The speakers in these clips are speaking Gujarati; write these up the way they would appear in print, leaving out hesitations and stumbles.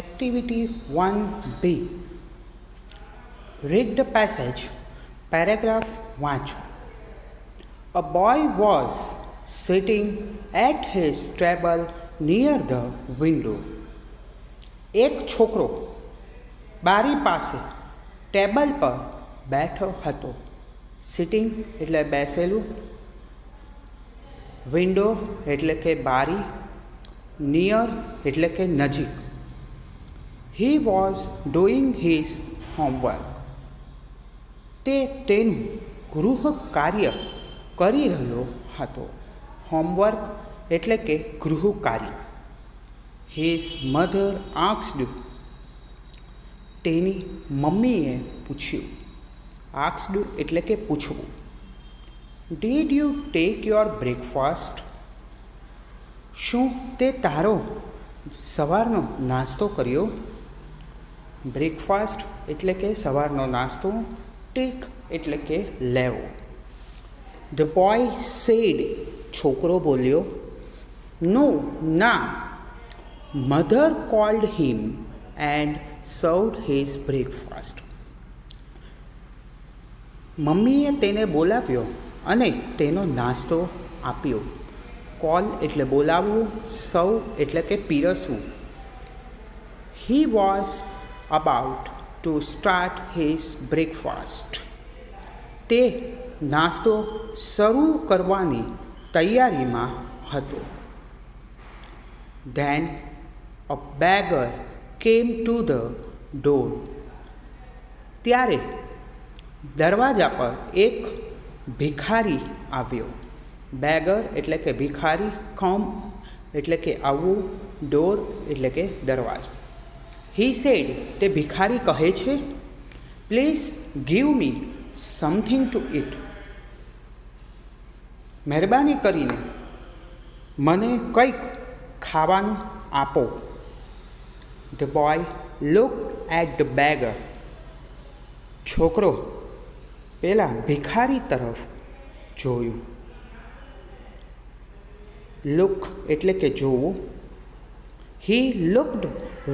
Activity 1B. Read the passage. Paragraph વાંચો. A boy was sitting at his table near the window. એક છોકરો બારી પાસે ટેબલ પર બેઠો હતો. સિટિંગ એટલે બેસેલું, વિન્ડો એટલે કે બારી, નિયર એટલે કે નજીક. He was doing his homework. તે તેનું ગૃહ કાર્ય કરી રહ્યો હતો. હોમવર્ક એટલે કે ગૃહ કાર્ય. His mother asked. તેની મમ્મીએ પૂછ્યું. asked એટલે કે પૂછવું. Did you take your breakfast? શું તે તારો સવારનો નાસ્તો કર્યો? બ્રેકફાસ્ટ એટલે કે સવારનો નાસ્તો, ટેક એટલે કે લેવો. The boy said. છોકરો બોલ્યો. No, ના. Mother called him and served his breakfast. મમ્મીએ તેને બોલાવ્યો અને તેનો નાસ્તો આપ્યો. કોલ એટલે બોલાવવું, સર્વ એટલે કે પીરસવું. He was about to start his breakfast. તે નાસ્તો શરૂ કરવાની તૈયારીમાં હતો. Then a beggar came to the door. ત્યારે દરવાજા પર એક ભિખારી આવ્યો. બેગર એટલે કે ભિખારી, કમ એટલે કે આવવું, ડોર એટલે કે દરવાજો. He said. તે ભિખારી કહે છે, please give me something to it. મહેરબાની કરીને મને કંઈક ખાવાનું આપો. The boy looked at the beggar. છોકરો પેલા ભિખારી તરફ જોયું. લુક એટલે કે જોવું. He looked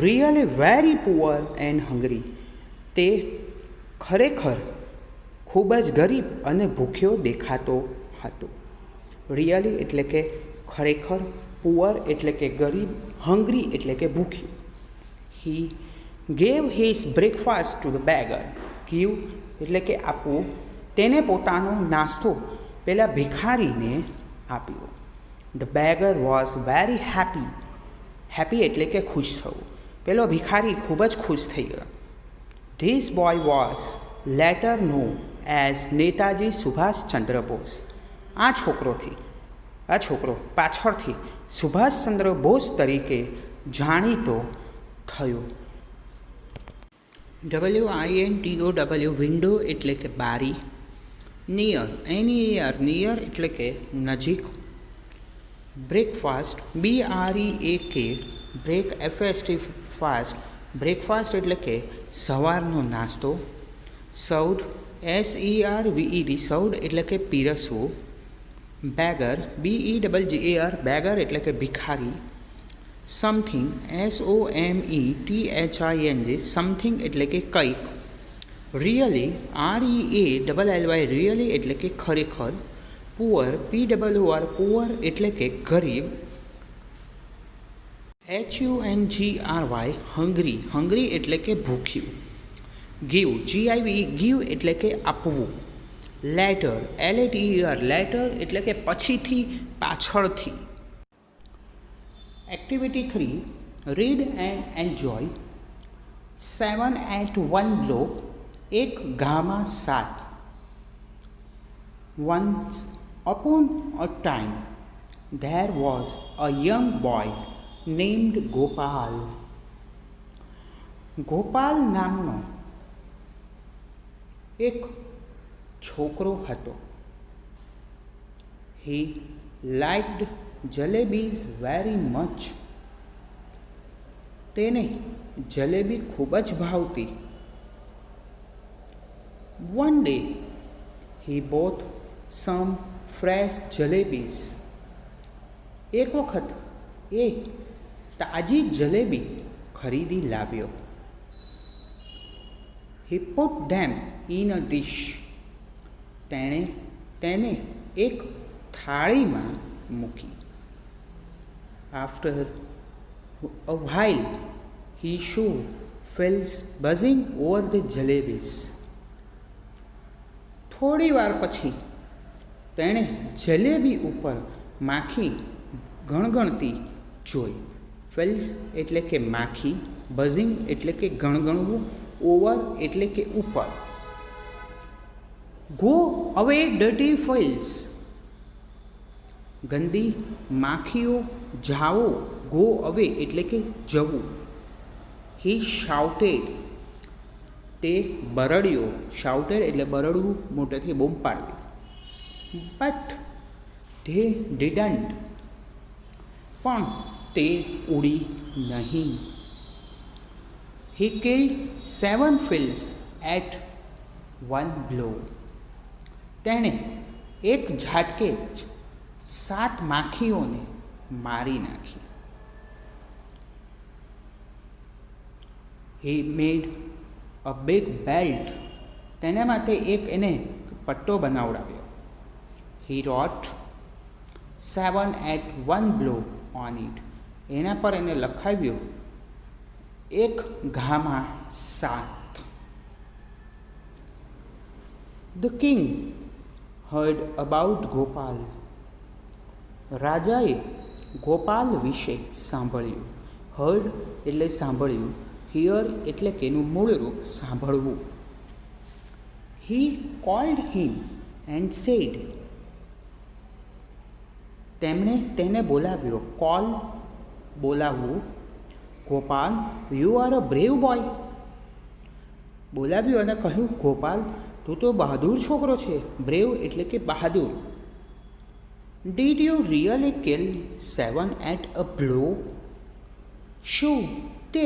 really very poor and hungry. તે ખરેખર ખૂબ જ ગરીબ અને ભૂખ્યો દેખાતો હતો. રિયલી એટલે કે ખરેખર, પુઅર એટલે કે ગરીબ, હંગ્રી એટલે કે ભૂખ્યું. He gave his breakfast to the beggar. give એટલે કે આપવું. તેને પોતાનો નાસ્તો પેલા ભિખારીને આપ્યો. The beggar was very happy. Happy એટલે કે ખુશ થવું. પેલો ભિખારી ખૂબ જ ખુશ થઈ ગયો. This boy was later known as Netaji Subhashchandra Bose. આ છોકરો પાછળથી સુભાષચંદ્ર બોઝ તરીકે જાણીતો થયો. WINTO વિન્ડો એટલે કે બારી. નિયર નિયર એટલે કે નજીક. Breakfast BREAK break FAST fast. Breakfast એટલે કે સવારનો નાસ્તો. સર્વડ SERVED સર્વડ એટલે કે પીરસવું. બેગર BEGGER બેગર એટલે કે ભિખારી. સમથિંગ SOMETHING સમથિંગ એટલે કે કંઈક. રિયલી REALLY રિયલી એટલે કે ખરેખર. પુઅર POOR પુઅર એટલે કે ગરીબ. HUNGRY હંગ્રી એટલે કે ભૂખ્યું. ગીવ GIVE ગીવ એટલે કે આપવું. લેટર LATER લેટર એટલે કે પછીથી, પાછળથી. Activity 3. Read and enjoy. 7 at 1 block. એક ગામાં 7. Once upon a time there was a young boy named Gopal. Gopal નામનો એક છોકરો હતો. He liked jalebis very much. તેને જલેબી ખૂબ જ ભાવતી. One day he bought some fresh jalebis. એક વખત એ તાજી જલેબી ખરીદી લાવ્યો. He put them in a dish. તેણે તેને એક થાળીમાં મૂકી. After a while, his shoe fell buzzing over the jalebis. થોડી વાર પછી તેણે જલેબી ઉપર માખી ગણગણતી જોઈ. ફેલ્સ એટલે કે માખી, બઝિંગ એટલે કે ગણગણવું, ઓવર એટલે કે ઉપર. ગો અવે ડર્ટી ફેલ્સ, ગંદી માખીઓ જાઓ. ગો અવે એટલે કે જવું. હી શાઉટેડ, તે બરડ્યો. શાઉટેડ એટલે બરડવું, મોટેથી બૂમ પાડવી. બટ ધે ડિડન્ટ, પણ તે ઉડી નહીં. હી કિલ્ડ 7 ફિલ્સ એટ 1 બ્લો. તેણે એક ઝાટકે જ 7 માખીઓને મારી નાખી. હી મેડ અ બિગ બેલ્ટ, તેના માટે એને પટ્ટો બનાવડાવ્યો. હી રોટ 7 એટ 1 બ્લો ઓન ઇટ, એના પર એને લખાવ્યું એક ઘામાં 7. The king hard about Gopal, રાજાએ ગોપાલ વિશે સાંભળ્યું. હર્ડ એટલે સાંભળ્યું, હિયર એટલે કે એનું મૂળ રૂપ સાંભળવું. He called him and said, તેમણે તેને બોલાવ્યો. કોલ બોલાવવું. Gopal, you are a brave boy, બોલાવ્યો અને કહ્યું, ગોપાલ તું તો બહાદુર છોકરો છે. બ્રેવ એટલે કે બહાદુર. Did you really kill 7 at a blow, શું તે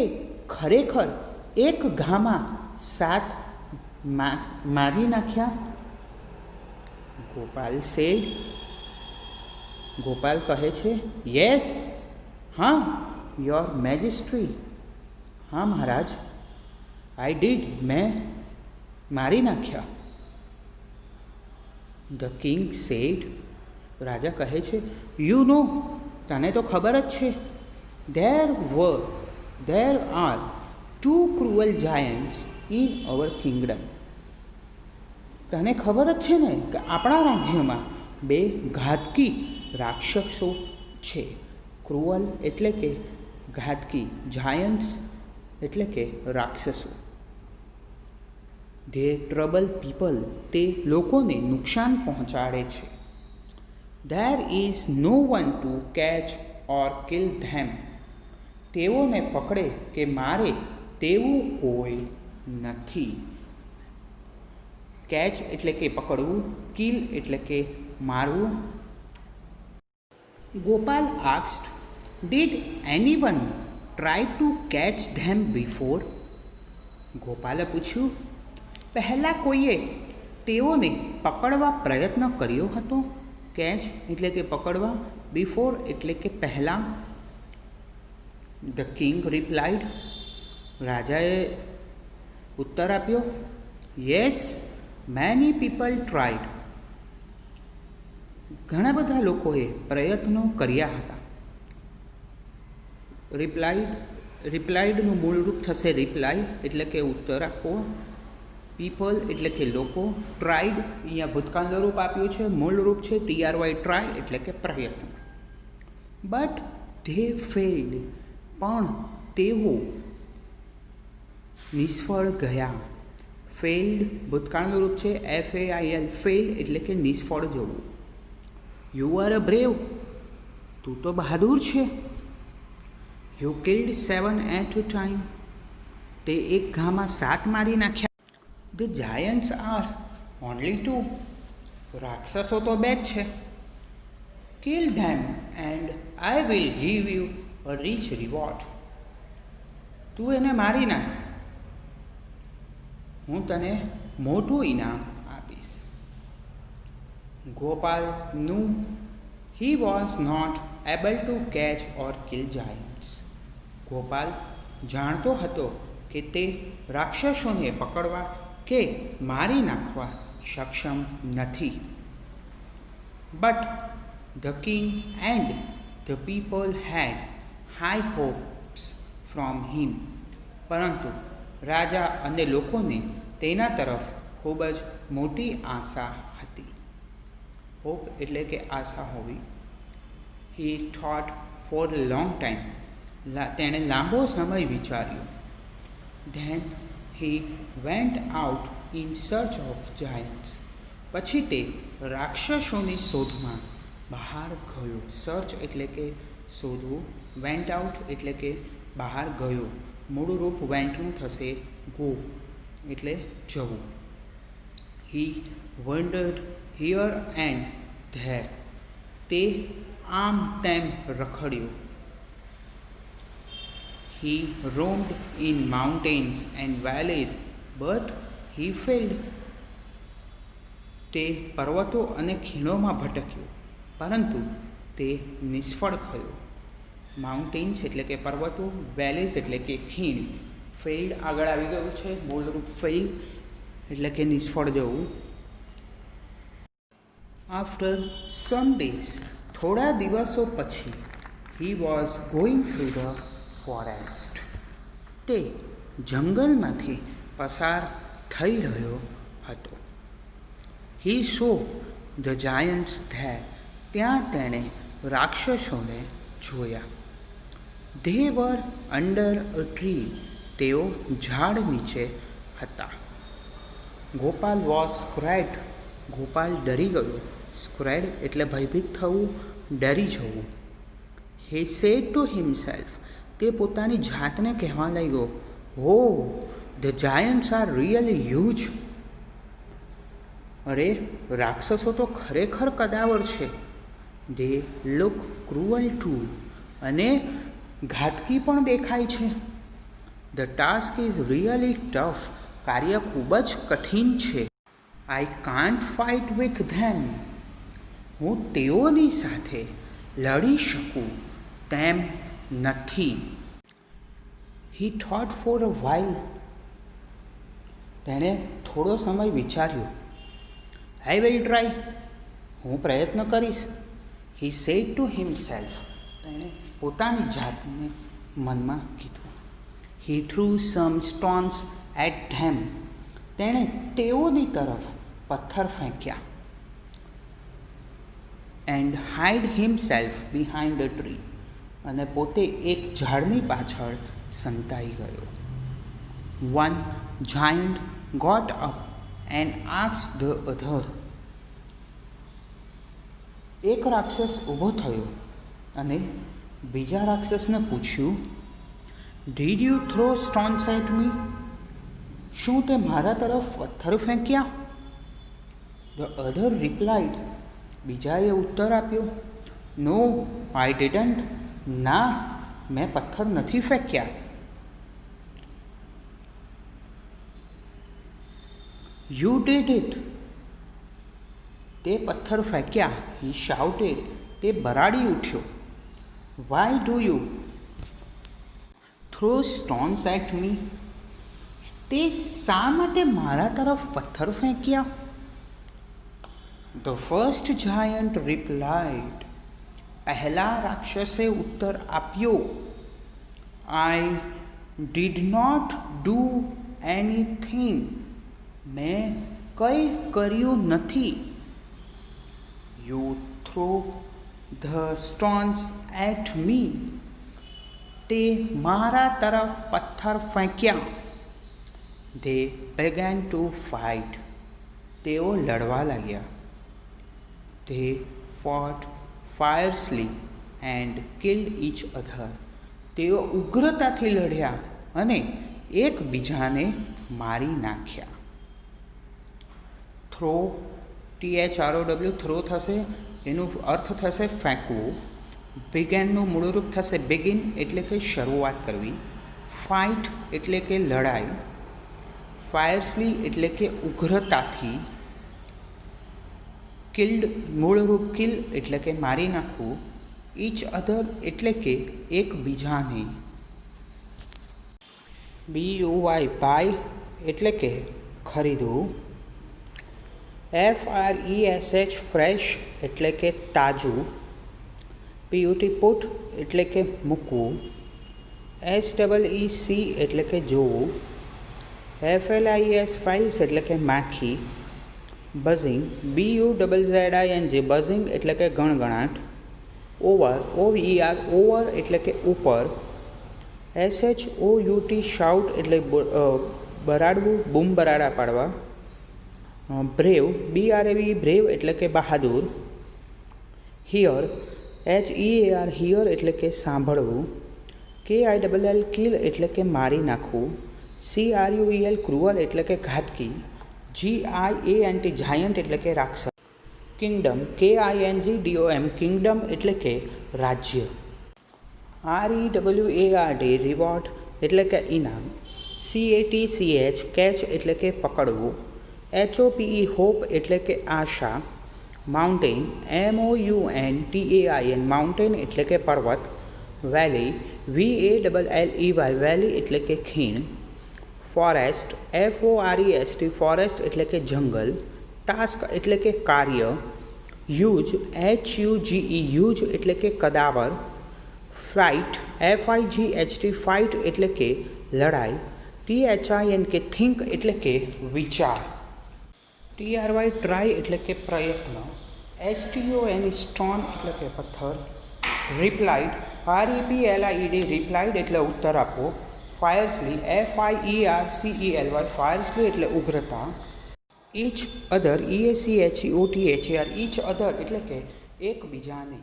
ખરેખર એક ઘામાં 7 મારી નાખ્યા? ગોપાલ સેડ, ગોપાલ કહે છે, યસ, હા, યોર મેજેસ્ટ્રી, હા મહારાજ, આઈ ડીડ, મેં મારી નાખ્યા. ધ કિંગ સેડ, રાજા કહે છે, યુ નો, તને તો ખબર જ છે, there are 2 cruel giants in our kingdom. તને ખબર જ છે ને કે આપણા રાજ્યમાં 2 ઘાતકી રાક્ષસો છે. ક્રુઅલ એટલે કે ઘાતકી, જાયન્ટ્સ એટલે કે રાક્ષસો. ધે ટ્રબલ પીપલ, તે લોકોને નુકસાન પહોંચાડે છે. There is no one to catch or kill them, તેઓને પકડે કે મારે તેવું કોઈ નથી. કેચ એટલે કે પકડવું, કિલ એટલે કે મારવું. Gopal asked, did anyone try to catch them before? ગોપાલે પૂછ્યું, પહેલાં કોઈએ તેઓને પકડવા પ્રયત્ન કર્યો હતો? કેચ એટલે કે પકડવા, બિફોર એટલે કે પહેલાં. ધ કિંગ રિપ્લાઇડ, રાજાએ ઉત્તર આપ્યો, યસ, મેની પીપલ ટ્રાઇડ, ઘણા બધા લોકોએ પ્રયત્નો કર્યા હતા. રિપ્લાઇડનું મૂળ રૂપ થશે રિપ્લાય એટલે કે ઉત્તર આપવો. પીપલ એટલે કે લોકો. ટ્રાઇડ અહીંયા ભૂતકાળનું રૂપ આપ્યું છે, મૂળ રૂપ છે TRY, ટ્રાય એટલે કે પ્રયત્ન. બટ ધે ફેલ્ડ, પણ તેઓ નિષ્ફળ ગયા. ફેલ્ડ ભૂતકાળનું રૂપ છે FAIL, ફેલ એટલે કે નિષ્ફળ જવું. યુ આર અ બ્રેવ, તું તો બહાદુર છે. You killed 7 at a time, તે એક ઘામાં 7 મારી નાખ્યા. ધ જાયન્ટ્સ આર ઓનલી 2, રાક્ષસો તો 2 જ છે. Kill them and I will give you a rich reward, તું એને મારી નાખ, હું તને મોટું ઇનામ આપીશ. Gopal knew he was not able to catch or kill giants. Gopal જાણતો હતો કે તે રાક્ષસોને પકડવા કે મારી નાખવા સક્ષમ નથી. But the king and the people had high hopes from him. પરંતુ રાજા અને લોકોને તેના તરફ ખૂબ જ મોટી આશા હતી. હોપ એટલે કે આશા હોવી. He thought for a long time. તેણે લાંબો સમય વિચાર્યો. Then he went out in search of giants. પછી તે રાક્ષસોની શોધમાં બહાર ગયો. સર્ચ એટલે કે શોધવું, વેન્ટ આઉટ એટલે કે બહાર ગયો. મૂળ રૂપ વેન્ટનું થશે ગો એટલે જવું. હી વન્ડર્ડ હિયર એન્ડ ધેર. તે આમ તેમ રખડ્યો. He roamed in mountains and valleys, but he failed. તે પર્વતો અને ખીણોમાં ભટક્યો, પરંતુ તે નિષ્ફળ થયો. માઉન્ટેન્સ એટલે કે પર્વતો, વેલીઝ એટલે કે ખીણ. ફેઇલ્ડ આગળ આવી ગયું છે, મૂળરૂપ ફેઇલ એટલે કે નિષ્ફળ જવું. આફ્ટર સમ ડેઝ, થોડા દિવસો પછી, he was going through the forest. તે જંગલમાંથી પસાર થઈ રહ્યો હતો. હી સો ધ જાયન્ટ્સ ધેર. ત્યાં તેણે રાક્ષસોને જોયા. They var under a tree. તેઓ ઝાડ નીચે હતા. ગોપાલ વોઝ સ્ક્રેડ. ગોપાલ ડરી ગયો. સ્ક્રેડ એટલે ભયભીત થવું, ડરી જવું. હી સેડ ટુ હિમસેલ્ફ. તે પોતાની જાતને કહેવા લાગ્યો, હો the Giants are really huge. અરે રાક્ષસો તો ખરેખર કદાવર છે. દે લુક ક્રુઅલ ટુ. અને ઘાતકી પણ દેખાય છે. The task is really tough. કાર્ય ખૂબ જ કઠિન છે. I can't fight with them. હું તેઓની સાથે લડી શકું તેમ નથી. હી થોટ ફોર અ વાઇલ. તેણે થોડો સમય વિચાર્યો. I will try. હું પ્રયત્ન કરીશ. He said to himself. તેણે પોતાની જાતને મનમાં કીધું. He threw some stones at them. તેણે તેઓની તરફ પથ્થર ફેંક્યા. And hide himself behind a tree. અને પોતે એક ઝાડની પાછળ સંતાઈ ગયો. One giant got up and asked the other. એક રાક્ષસ ઊભો થયો અને બીજા રાક્ષસને પૂછ્યું, did you throw stones at me. શું તે મારા તરફ પથ્થર ફેંક્યા? The other replied. બીજાએ ઉત્તર આપ્યો, નો આઈ ડિડન્ટ. ના, મેં પથ્થર નથી ફેંક્યા. You did it. તે પથ્થર ફેંક્યા. હી શાઉટેડ. તે બરાડી ઉઠ્યો. Why do you throw stones at me. તે શા માટે મારા તરફ પથ્થર ફેંક્યા? The first giant replied. પહેલા રાક્ષસે ઉત્તર આપ્યો, I did not do anything. મેં કંઈ કર્યું નથી. You throw the stones at me. તે મારા તરફ પથ્થર ફેંક્યા. They began to fight. તેઓ લડવા લાગ્યા. They fought fiercely and killed each other. તેઓ ઉગ્રતાથી લડ્યા અને એકબીજાને મારી નાખ્યા. થ્રો, THROW થ્રો થશે. એનો અર્થ થશે ફેંકવું. બિગેનનું મૂળરૂપ થશે બિગિન એટલે કે શરૂઆત કરવી. ફાઇટ એટલે કે લડાઈ. ફાયર્સલી એટલે કે ઉગ્રતાથી. કિલ્ડ મૂળરૂપ કિલ એટલે કે મારી નાખવું. ઇચ અધર એટલે કે એકબીજાને. BUY બાય એટલે કે ખરીદવું. FRESH ફ્રેશ એટલે કે તાજું. PUT પુટ એટલે કે મૂકવું. SEEC એટલે કે જોવું. FLIS ફાઇલ્સ એટલે કે માખી. બઝિંગ BUZZING બઝિંગ એટલે કે ગણગણાટ. ઓવર OVER ઓવર એટલે કે ઉપર. SHOUT શાઉટ એટલે બરાડવું, બૂમ બરાડા પાડવા. બ્રેવ BRAV બ્રેવ એટલે કે બહાદુર. હિયર HEAR હિયર એટલે કે સાંભળવું. KILL કિલ એટલે કે મારી નાખવું. CRUEL ક્રુઅલ એટલે કે ઘાતકી. GIANT જાયન્ટ એટલે કે રાક્ષસ. કિંગડમ KINGDOM કિંગડમ એટલે કે રાજ્ય. REWARD રિવોર્ડ એટલે કે ઇનામ. CATCH કેચ એટલે કે પકડવું. HOPE હોપ એટલે કે આશા. માઉન્ટેન MOUNTAIN માઉન્ટેન એટલે કે પર્વત. વેલી VALLEY વેલી એટલે કે ખીણ. ફોરેસ્ટ FOREST ફોરેસ્ટ એટલે કે જંગલ. ટાસ્ક એટલે કે કાર્ય. હ્યુજ HUGE હ્યુજ એટલે કે કદાવર. ફ્લાઇટ FIGHT ફાઇટ એટલે કે લડાઈ. THINK થિંક એટલે કે વિચાર. TRY ટ્રાય એટલે કે પ્રયત્ન. STON સ્ટોન એટલે કે પથ્થર. રિપ્લાઇડ REPLIED રિપ્લાઇડ એટલે ઉત્તર આપવો. ફાયર્સલી FIERCELY ફાયર્સલી એટલે ઉગ્રતા. Each other EACHEOTHER each other એટલે કે એકબીજાને.